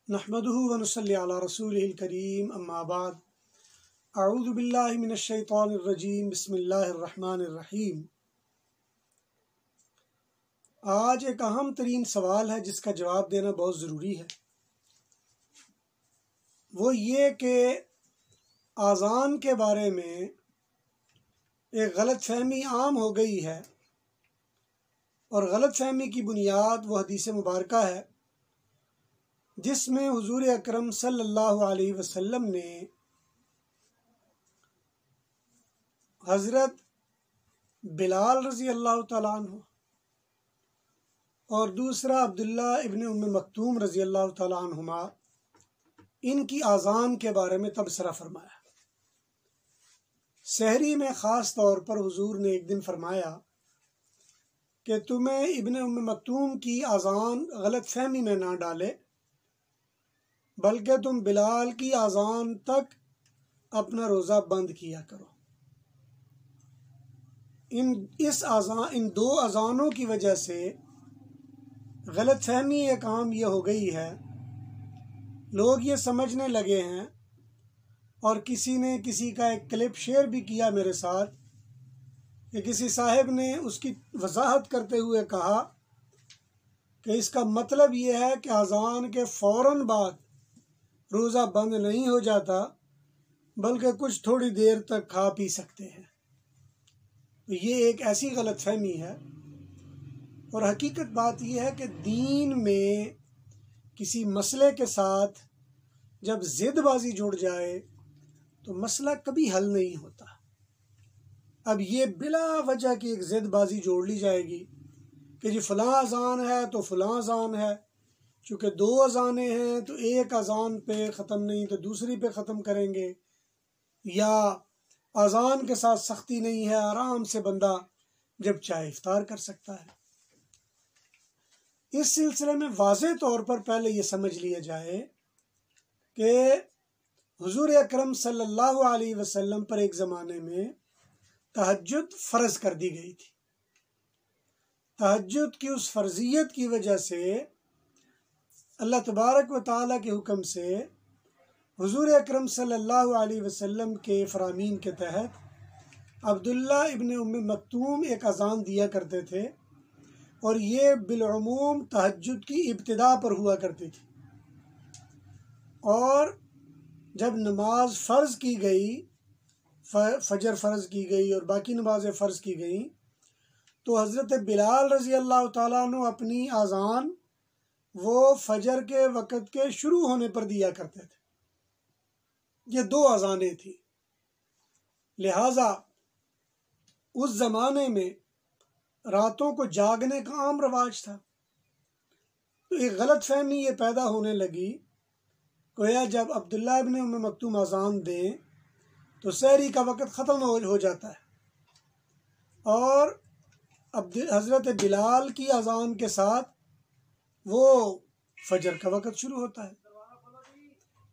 نحمده ونصلي على رسوله الكريم اما بعد اعوذ باللہ من الشیطان الرجیم بسم اللہ الرحمن الرحیم۔ آج ایک اہم ترین سوال ہے جس کا جواب دینا بہت ضروری ہے، وہ یہ کہ اذان کے بارے میں ایک غلط فہمی عام ہو گئی ہے، اور غلط فہمی کی بنیاد وہ حدیث مبارکہ ہے جس میں حضور اکرم صلی اللہ علیہ وسلم نے حضرت بلال رضی اللہ تعالیٰ عنہ اور دوسرا عبداللہ ابن ام مکتوم رضی اللہ تعالیٰ عنہما ان کی اذان کے بارے میں تبصرہ فرمایا۔ سحری میں خاص طور پر حضور نے ایک دن فرمایا کہ تمہیں ابن ام مکتوم کی اذان غلط فہمی میں نہ ڈالے، بلکہ تم بلال کی اذان تک اپنا روزہ بند کیا کرو۔ ان دو اذانوں کی وجہ سے غلط فہمی ایک عام یہ ہو گئی ہے، لوگ یہ سمجھنے لگے ہیں، اور کسی نے کسی کا ایک کلپ شیئر بھی کیا میرے ساتھ کہ کسی صاحب نے اس کی وضاحت کرتے ہوئے کہا کہ اس کا مطلب یہ ہے کہ اذان کے فوراً بعد روزہ بند نہیں ہو جاتا، بلکہ کچھ تھوڑی دیر تک کھا پی سکتے ہیں۔ یہ ایک ایسی غلط فہمی ہے، اور حقیقت بات یہ ہے کہ دین میں کسی مسئلے کے ساتھ جب ضد بازی جڑ جائے تو مسئلہ کبھی حل نہیں ہوتا۔ اب یہ بلا وجہ کی ایک ضد بازی جوڑ لی جائے گی کہ جی فلاں اذان ہے تو فلاں اذان ہے، چونکہ دو اذانیں ہیں تو ایک اذان پہ ختم نہیں تو دوسری پہ ختم کریں گے، یا اذان کے ساتھ سختی نہیں ہے، آرام سے بندہ جب چاہے افطار کر سکتا ہے۔ اس سلسلے میں واضح طور پر پہلے یہ سمجھ لیا جائے کہ حضور اکرم صلی اللہ علیہ وسلم پر ایک زمانے میں تہجد فرض کر دی گئی تھی۔ تہجد کی اس فرضیت کی وجہ سے اللہ تبارک و تعالیٰ کے حکم سے حضور اکرم صلی اللہ علیہ وسلم کے فرامین کے تحت عبداللہ ابن ام مکتوم ایک اذان دیا کرتے تھے، اور یہ بالعموم تہجد کی ابتدا پر ہوا کرتی تھی۔ اور جب نماز فرض کی گئی، فجر فرض کی گئی اور باقی نمازیں فرض کی گئیں، تو حضرت بلال رضی اللہ تعالیٰ عنہ اپنی اذان وہ فجر کے وقت کے شروع ہونے پر دیا کرتے تھے۔ یہ دو اذانیں تھیں، لہٰذا اس زمانے میں راتوں کو جاگنے کا عام رواج تھا، تو ایک غلط فہمی یہ پیدا ہونے لگی، گویا جب عبداللہ ابن ام مکتوم اذان دیں تو سحری کا وقت ختم ہو جاتا ہے، اور حضرت بلال کی اذان کے ساتھ وہ فجر کا وقت شروع ہوتا ہے،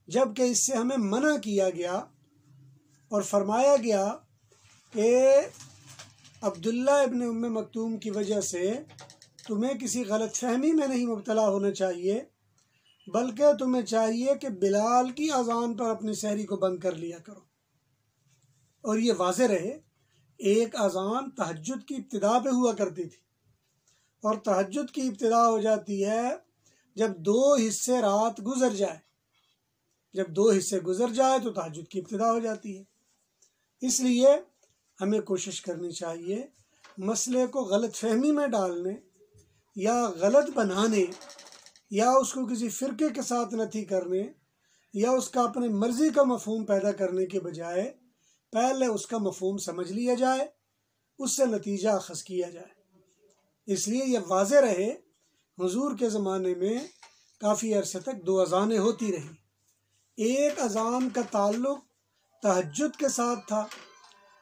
جبکہ اس سے ہمیں منع کیا گیا اور فرمایا گیا کہ عبداللہ ابن ام مکتوم کی وجہ سے تمہیں کسی غلط فہمی میں نہیں مبتلا ہونا چاہیے، بلکہ تمہیں چاہیے کہ بلال کی اذان پر اپنی سحری کو بند کر لیا کرو۔ اور یہ واضح رہے، ایک اذان تہجد کی ابتدا پہ ہوا کرتی تھی، اور تہجد کی ابتدا ہو جاتی ہے جب دو حصے رات گزر جائے۔ جب دو حصے گزر جائے تو تہجد کی ابتدا ہو جاتی ہے۔ اس لیے ہمیں کوشش کرنی چاہیے مسئلے کو غلط فہمی میں ڈالنے یا غلط بنانے یا اس کو کسی فرقے کے ساتھ نتھی کرنے یا اس کا اپنے مرضی کا مفہوم پیدا کرنے کے بجائے پہلے اس کا مفہوم سمجھ لیا جائے، اس سے نتیجہ اخذ کیا جائے۔ اس لیے یہ واضح رہے، حضور کے زمانے میں کافی عرصے تک دو اذانیں ہوتی رہیں۔ ایک اذان کا تعلق تہجد کے ساتھ تھا،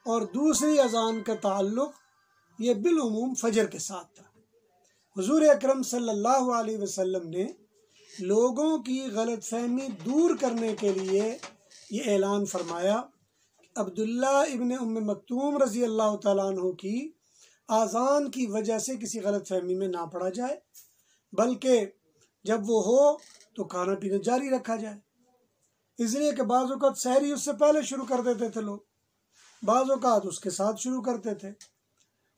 اور دوسری اذان کا تعلق یہ بالعموم فجر کے ساتھ تھا۔ حضور اکرم صلی اللہ علیہ وسلم نے لوگوں کی غلط فہمی دور کرنے کے لیے یہ اعلان فرمایا کہ عبداللہ ابن ام مکتوم رضی اللہ تعالیٰ عنہ کی اذان کی وجہ سے کسی غلط فہمی میں نہ پڑا جائے، بلکہ جب وہ ہو تو کھانا پینا جاری رکھا جائے، اس لیے کہ بعض اوقات سحری اس سے پہلے شروع کر دیتے تھے لوگ، بعض اوقات اس کے ساتھ شروع کرتے تھے،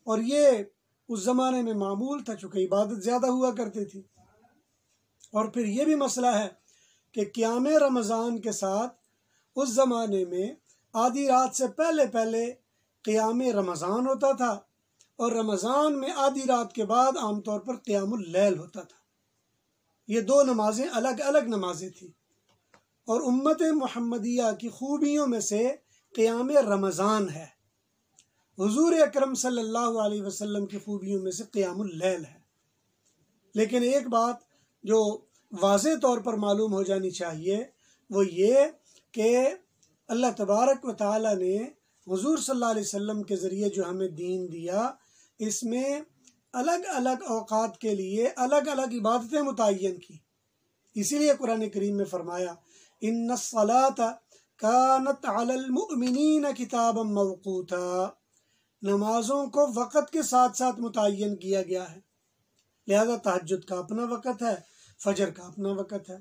اور یہ اس زمانے میں معمول تھا چونکہ عبادت زیادہ ہوا کرتی تھی۔ اور پھر یہ بھی مسئلہ ہے کہ قیام رمضان کے ساتھ اس زمانے میں آدھی رات سے پہلے پہلے قیام رمضان ہوتا تھا، اور رمضان میں آدھی رات کے بعد عام طور پر قیام اللیل ہوتا تھا۔ یہ دو نمازیں الگ الگ نمازیں تھیں، اور امت محمدیہ کی خوبیوں میں سے قیام رمضان ہے، حضور اکرم صلی اللہ علیہ وسلم کی خوبیوں میں سے قیام اللیل ہے۔ لیکن ایک بات جو واضح طور پر معلوم ہو جانی چاہیے وہ یہ کہ اللہ تبارک و تعالی نے حضور صلی اللہ علیہ وسلم کے ذریعے جو ہمیں دین دیا، اس میں الگ الگ اوقات کے لیے الگ الگ عبادتیں متعین کی۔ اسی لیے قرآن کریم میں فرمایا ان الصلاۃ کانت علی المؤمنین کتابا موقوتا، نمازوں کو وقت کے ساتھ ساتھ متعین کیا گیا ہے، لہذا تہجد کا اپنا وقت ہے، فجر کا اپنا وقت ہے۔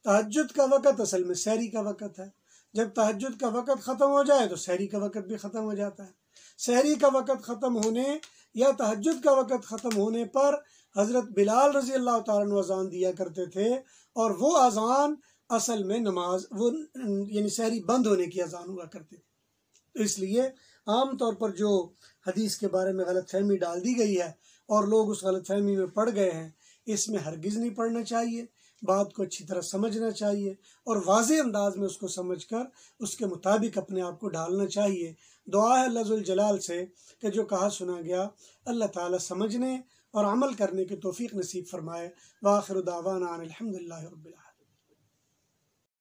تہجد کا وقت اصل میں سحری کا وقت ہے، جب تہجد کا وقت ختم ہو جائے تو سحری کا وقت بھی ختم ہو جاتا ہے۔ سحری کا وقت ختم ہونے یا تہجد کا وقت ختم ہونے پر حضرت بلال رضی اللہ تعالیٰ عنہ اذان دیا کرتے تھے، اور وہ اذان اصل میں نماز یعنی سحری بند ہونے کی اذان ہوا کرتی تھی۔ اس لیے عام طور پر جو حدیث کے بارے میں غلط فہمی ڈال دی گئی ہے اور لوگ اس غلط فہمی میں پڑ گئے ہیں، اس میں ہرگز نہیں پڑھنا چاہیے، بات کو اچھی طرح سمجھنا چاہیے اور واضح انداز میں اس کو سمجھ کر اس کے مطابق اپنے آپ کو ڈھالنا چاہیے۔ دعا ہے اللہ ذوالجلال سے کہ جو کہا سنا گیا اللہ تعالیٰ سمجھنے اور عمل کرنے کی توفیق نصیب فرمائے۔ وآخر دعوانا ان الحمد للہ رب العالمین۔